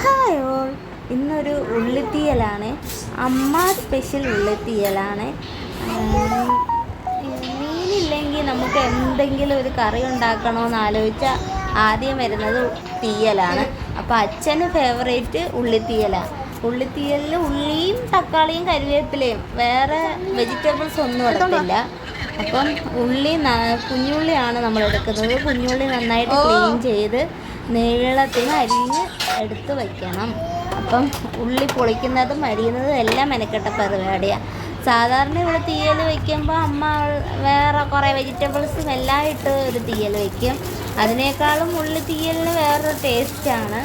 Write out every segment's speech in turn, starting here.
Hi all, ഇന്നൊരു ഉള്ളിത്തീയലാണ്. അമ്മ special ഉള്ളിത്തീയലാണ്. മീനില്ലെങ്കിൽ നമുക്ക് എന്തെങ്കിലും ഒരു കറി ഉണ്ടാക്കണമെന്ന് ആലോചിച്ചാൽ ആദ്യം വരുന്നത് തീയലാണ്. അപ്പോൾ അച്ഛന് ഫേവറേറ്റ് ഉള്ളിത്തീയലാണ്. ഉള്ളിത്തീയലിൽ ഉള്ളിയും തക്കാളിയും കരിവേപ്പിലയും, വേറെ വെജിറ്റബിൾസ് ഒന്നും എടുത്തില്ല. അപ്പം കുഞ്ഞുള്ളിയാണ് നമ്മൾ എടുക്കുന്നത്. കുഞ്ഞുള്ളി നന്നായിട്ട് ക്ലീൻ ചെയ്ത് നീളത്തിന് അരിഞ്ഞ് എടുത്ത് വയ്ക്കണം. അപ്പം ഉള്ളി പൊളിക്കുന്നതും അരിയുന്നതും എല്ലാം മെനക്കെട്ട പരിപാടിയാണ്. സാധാരണ ഇവിടെ തീയൽ വയ്ക്കുമ്പോൾ അമ്മ വേറെ കുറേ വെജിറ്റബിൾസും എല്ലാം ഇട്ട് ഒരു തീയൽ വയ്ക്കും. അതിനേക്കാളും ഉള്ളി തീയലിന് വേറൊരു ടേസ്റ്റാണ്.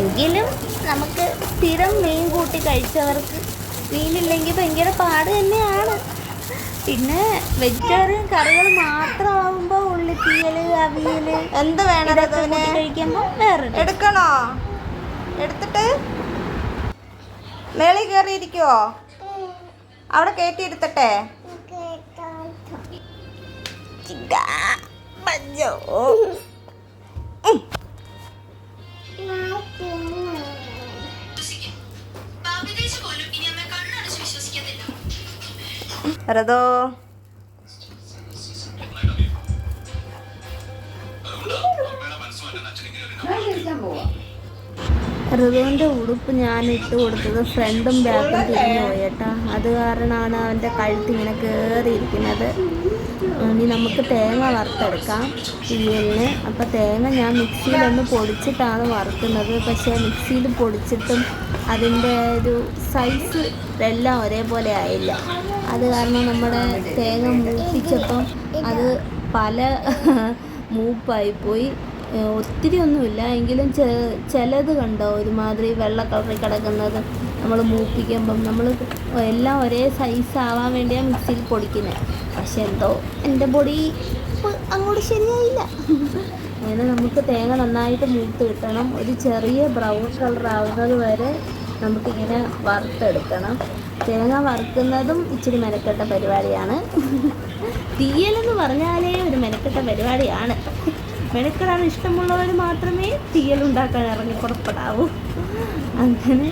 എങ്കിലും നമുക്ക് സ്ഥിരം മീൻ കൂട്ടി കഴിച്ചവർക്ക് മീനില്ലെങ്കിൽ ഭയങ്കര പാട് തന്നെയാണ്. പിന്നെ വെജിറ്റേറിയൻ കറികൾ മാത്രമാകുമ്പോൾ ഉള്ളിത്തീയൽ, അവിയൽ എന്ത് വേണം കഴിക്കുമ്പോൾ വേറെ എടുക്കണോ? എടുത്തിട്ട് മേളിൽ കയറിയിരിക്കുവോ? അവിടെ കയറ്റിയിരുത്തട്ടെ. വെറുതോ ഋതുവിൻ്റെ ഉടുപ്പ് ഞാൻ ഇട്ട് കൊടുത്തത് ഫ്രണ്ടും ബാക്കും തിരിഞ്ഞു പോയി കേട്ടോ. അത് കാരണമാണ് അവൻ്റെ കഴുത്ത് ഇങ്ങനെ കയറിയിരിക്കുന്നത്. ഇനി നമുക്ക് തേങ്ങ വറുത്തെടുക്കാം തീയലിന്. അപ്പോൾ തേങ്ങ ഞാൻ മിക്സിയിലൊന്ന് പൊടിച്ചിട്ടാണ് വറുക്കുന്നത്. പക്ഷേ മിക്സിയിൽ പൊടിച്ചിട്ടും അതിൻ്റെ ഒരു സൈസ് എല്ലാം ഒരേപോലെ ആയില്ല. അത് കാരണം നമ്മുടെ തേങ്ങ മൂപ്പിച്ചപ്പം അത് പല മൂപ്പായിപ്പോയി. ഒത്തിരി ഒന്നുമില്ല, എങ്കിലും ചിലത് കണ്ടോ ഒരുമാതിരി വെള്ള കളറിൽ കിടക്കുന്നത്. നമ്മൾ മൂപ്പിക്കുമ്പം നമ്മൾ എല്ലാം ഒരേ സൈസ് ആവാൻ വേണ്ടിയാണ് മിക്സിയിൽ പൊടിക്കുന്നത്. പക്ഷെ എന്തോ എൻ്റെ പൊടി അങ്ങോട്ട് ശരിയായില്ല. അങ്ങനെ നമുക്ക് തേങ്ങ നന്നായിട്ട് മൂത്ത് കിട്ടണം. ഒരു ചെറിയ ബ്രൗൺ കളർ ആവുന്നത് വരെ നമുക്കിങ്ങനെ വറുത്തെടുക്കണം. തേങ്ങ വറുക്കുന്നതും ഇച്ചിരി മെനക്കെട്ട പരിപാടിയാണ്. തീയലെന്ന് പറഞ്ഞാലേ ഒരു മെനക്കെട്ട പരിപാടിയാണ്. മെനക്കെടാൻ ഇഷ്ടമുള്ളവർ മാത്രമേ തീയലുണ്ടാക്കാൻ ഇറങ്ങി പുറപ്പെടാവൂ. അങ്ങനെ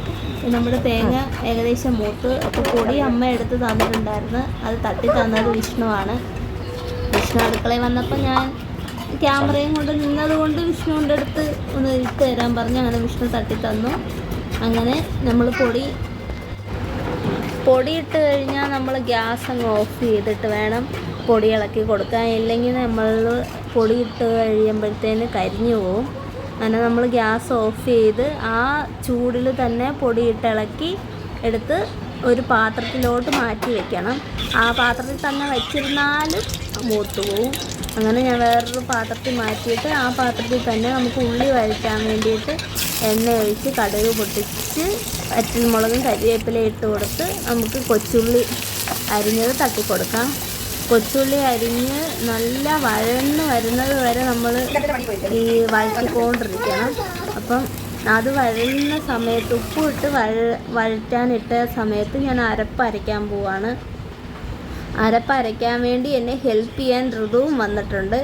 നമ്മുടെ തേങ്ങ ഏകദേശം മൂത്ത്. അപ്പോൾ പൊടി അമ്മ എടുത്ത് തന്നിട്ടുണ്ടായിരുന്നു. അത് തട്ടി തന്നത് വിഷ്ണുവാണ്. വിഷ്ണു അടുക്കളയിൽ വന്നപ്പോൾ ഞാൻ ക്യാമറയും കൊണ്ട് നിന്നതുകൊണ്ട് വിഷ്ണുവിൻ്റെ അടുത്ത് ഒന്ന് ഇട്ട് തരാൻ പറഞ്ഞു. അങ്ങനെ വിഷ്ണു തട്ടി തന്നു. അങ്ങനെ നമ്മൾ പൊടിയിട്ട് കഴിഞ്ഞാൽ നമ്മൾ ഗ്യാസ് അങ്ങ് ഓഫ് ചെയ്തിട്ട് വേണം പൊടി ഇളക്കി കൊടുക്കാൻ. ഇല്ലെങ്കിൽ നമ്മൾ പൊടിയിട്ട് കഴിയുമ്പോഴത്തേന് കരിഞ്ഞു പോവും. അങ്ങനെ നമ്മൾ ഗ്യാസ് ഓഫ് ചെയ്ത് ആ ചൂടിൽ തന്നെ പൊടിയിട്ട് ഇളക്കി എടുത്ത് ഒരു പാത്രത്തിലോട്ട് മാറ്റി വെക്കണം. ആ പാത്രത്തിൽ തന്നെ വെച്ചിരുന്നാലും മൂത്ത് പോവും. അങ്ങനെ ഞാൻ വേറൊരു പാത്രത്തിൽ മാറ്റിയിട്ട് ആ പാത്രത്തിൽ തന്നെ നമുക്ക് ഉള്ളി വഴറ്റാൻ വേണ്ടിയിട്ട് എണ്ണ ഒഴിച്ച് കടുക് പൊട്ടിച്ച് വറ്റൽമുളകും കരിവേപ്പിലയും ഇട്ട് കൊടുത്ത് നമുക്ക് കൊച്ചുള്ളി അരിഞ്ഞത് തട്ടിക്കൊടുക്കാം. കൊച്ചുള്ളി അരിഞ്ഞ് നല്ല വഴന്ന് വരുന്നത് വരെ നമ്മൾ ഈ വഴറ്റിക്കൊണ്ടിരിക്കണം. അപ്പം അത് വഴന്ന സമയത്ത് ഉപ്പിട്ട് വഴറ്റാനിട്ട സമയത്ത് ഞാൻ അരപ്പ് അരയ്ക്കാൻ പോവാണ്. അരപ്പ് അരയ്ക്കാൻ വേണ്ടി എന്നെ ഹെൽപ്പ് ചെയ്യാൻ ഋതുവും വന്നിട്ടുണ്ട്.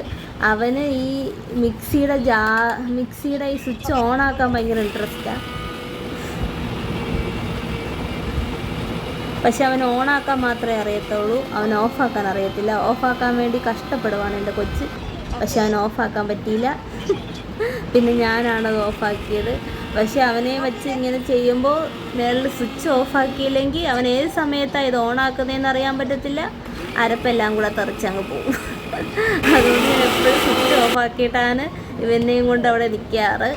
അവന് ഈ മിക്സിയുടെ ഈ സ്വിച്ച് ഓണാക്കാൻ ഭയങ്കര ഇൻട്രസ്റ്റാണ്. പക്ഷെ അവൻ ഓണാക്കാൻ മാത്രമേ അറിയത്തുള്ളൂ, അവൻ ഓഫാക്കാൻ അറിയത്തില്ല. ഓഫാക്കാൻ വേണ്ടി കഷ്ടപ്പെടുവാണ് എൻ്റെ കൊച്ച്. പക്ഷെ അവൻ ഓഫാക്കാൻ പറ്റിയില്ല. പിന്നെ ഞാനാണത് ഓഫാക്കിയത്. പക്ഷെ അവനെ വെച്ച് ഇങ്ങനെ ചെയ്യുമ്പോൾ മേളിൽ സ്വിച്ച് ഓഫാക്കിയില്ലെങ്കിൽ അവൻ ഏത് സമയത്താണ് ഇത് ഓണാക്കുന്നതെന്ന് അറിയാൻ പറ്റത്തില്ല. അരപ്പെല്ലാം കൂടെ തെറിച്ചങ്ങ് പോകും. അതുകൊണ്ട് ഞാൻ എപ്പോഴും സ്വിച്ച് ഓഫാക്കിയിട്ടാണ് ഇവനെയും കൊണ്ട് അവിടെ നിൽക്കാറ്.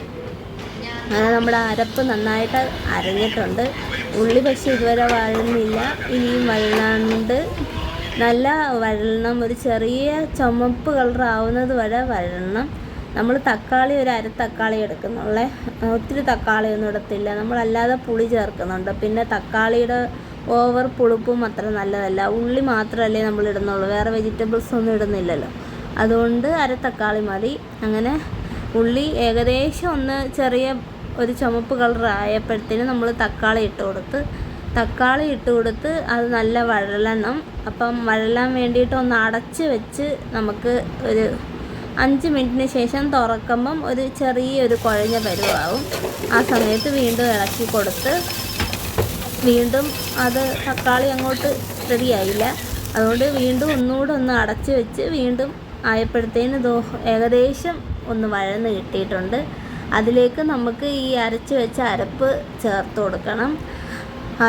അങ്ങനെ നമ്മുടെ അരപ്പ് നന്നായിട്ട് അരഞ്ഞിട്ടുണ്ട്. ഉള്ളി പക്ഷേ ഇതുവരെ വഴന്നില്ല, ഇനിയും വഴണുണ്ട്. നല്ല വഴണം, ഒരു ചെറിയ ചുമപ്പ് കളർ ആവുന്നത് വരെ വഴണം. നമ്മൾ തക്കാളി ഒരു തക്കാളി എടുക്കുന്നുള്ളേ. ഒത്തിരി തക്കാളിയൊന്നും ഇടത്തില്ല, നമ്മളല്ലാതെ പുളി ചേർക്കുന്നുണ്ട്. പിന്നെ തക്കാളിയുടെ ഓവർ പുളിപ്പും അത്ര നല്ലതല്ല. ഉള്ളി മാത്രമല്ലേ നമ്മൾ ഇടുന്നുള്ളൂ, വേറെ വെജിറ്റബിൾസ് ഒന്നും ഇടുന്നില്ലല്ലോ. അതുകൊണ്ട് തക്കാളി മതി. അങ്ങനെ ഉള്ളി ഏകദേശം ഒന്ന് ചെറിയ ഒരു ചുമപ്പ് കളർ ആയപ്പോഴത്തേനും നമ്മൾ തക്കാളി ഇട്ട് കൊടുത്ത് അത് നല്ല വഴലണം. അപ്പം വഴലാൻ വേണ്ടിയിട്ട് ഒന്ന് അടച്ച് വെച്ച് നമുക്ക് ഒരു 5 മിനിറ്റിന് ശേഷം തുറക്കുമ്പം ഒരു ചെറിയൊരു കുഴഞ്ഞ പരുവാകും. ആ സമയത്ത് വീണ്ടും ഇളക്കി കൊടുത്ത് വീണ്ടും അത് തക്കാളി അങ്ങോട്ട് റെഡിയായില്ല, അതുകൊണ്ട് വീണ്ടും ഒന്നുകൂടെ ഒന്ന് അടച്ച് വെച്ച് വീണ്ടും ആയപ്പോഴത്തേന് ഏകദേശം ഒന്ന് വഴന്ന് കിട്ടിയിട്ടുണ്ട്. അതിലേക്ക് നമുക്ക് ഈ അരച്ച് വെച്ച അരപ്പ് ചേർത്ത് കൊടുക്കണം.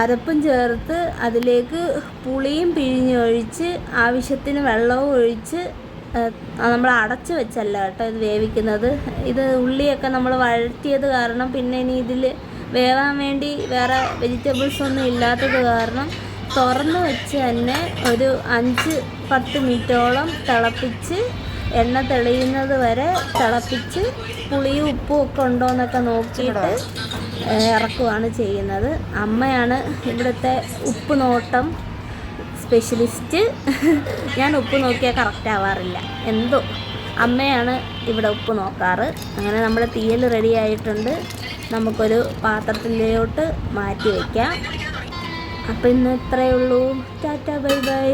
അരപ്പും ചേർത്ത് അതിലേക്ക് പുളിയും പിഴിഞ്ഞൊഴിച്ച് ആവശ്യത്തിന് വെള്ളവും ഒഴിച്ച് നമ്മൾ അടച്ച് വെച്ചല്ല കേട്ടോ ഇത് വേവിക്കുന്നത്. ഇത് ഉള്ളിയൊക്കെ നമ്മൾ വഴറ്റിയത് കാരണം പിന്നെ ഇനി ഇതിൽ വേവാൻ വേണ്ടി വേറെ വെജിറ്റബിൾസ് ഒന്നും ഇല്ലാത്തത് കാരണം തുറന്ന് വെച്ച് തന്നെ ഒരു 5-10 മിനിറ്റോളം തിളപ്പിച്ച് എണ്ണ തെളിയുന്നത് വരെ തിളപ്പിച്ച് പുളിയും ഉപ്പും ഒക്കെ ഉണ്ടോ എന്നൊക്കെ നോക്കിയിട്ട് ഇറക്കുവാണ് ചെയ്യുന്നത്. അമ്മയാണ് ഇവിടുത്തെ ഉപ്പ് നോട്ടം സ്പെഷ്യലിസ്റ്റ്. ഞാൻ ഉപ്പ് നോക്കിയാൽ കറക്റ്റ് ആവാറില്ല, എന്തോ അമ്മയാണ് ഇവിടെ ഉപ്പ് നോക്കാറ്. അങ്ങനെ നമ്മുടെ തീയൽ റെഡി ആയിട്ടുണ്ട്. നമുക്കൊരു പാത്രത്തിലോട്ട് മാറ്റി വയ്ക്കാം. അപ്പോൾ ഇന്ന് ഇത്രയേ ഉള്ളൂ. Tata bye bye.